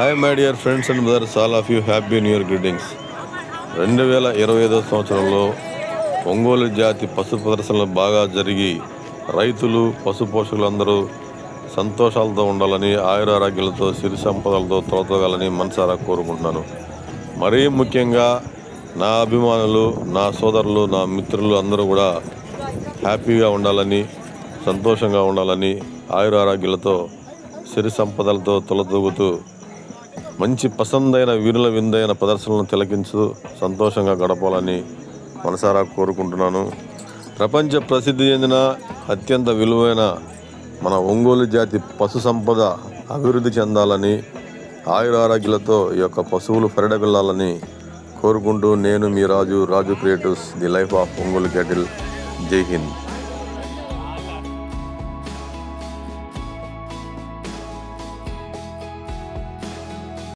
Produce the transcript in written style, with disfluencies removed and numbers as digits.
Hi my dear friends and brothers, all of you happy new year greetings. 2025 సంవత్సరంలో ఒంగోలు జాతి పశు ప్రదర్శనలు బాగా జరిగి రైతులు పశు పోషకులందరూ సంతోషాలతో ఉండాలని, ఆయురారోగ్యాలతో సిరి సంపదలతో తొలతోగాలని మనసారా కోరుకుంటున్నాను. మరీ ముఖ్యంగా నా అభిమానులు, నా సోదరులు, నా మిత్రులు అందరూ కూడా హ్యాపీగా ఉండాలని, సంతోషంగా ఉండాలని, ఆయురారోగ్యాలతో సిరి సంపదలతో తొలతూగుతూ మంచి పసందైన వీరుల విందైన ప్రదర్శనలను తిలకించు సంతోషంగా గడపాలని మనసారా కోరుకుంటున్నాను. ప్రపంచ ప్రసిద్ధి చెందిన అత్యంత విలువైన మన ఒంగోలు జాతి పశు సంపద అభివృద్ధి చెందాలని, ఆయురారోగ్యాలతో ఈ యొక్క పశువులు పరిడవిల్లాలని కోరుకుంటూ నేను మీ Raju creatives, the life of Ongole cattle. జై హింద్.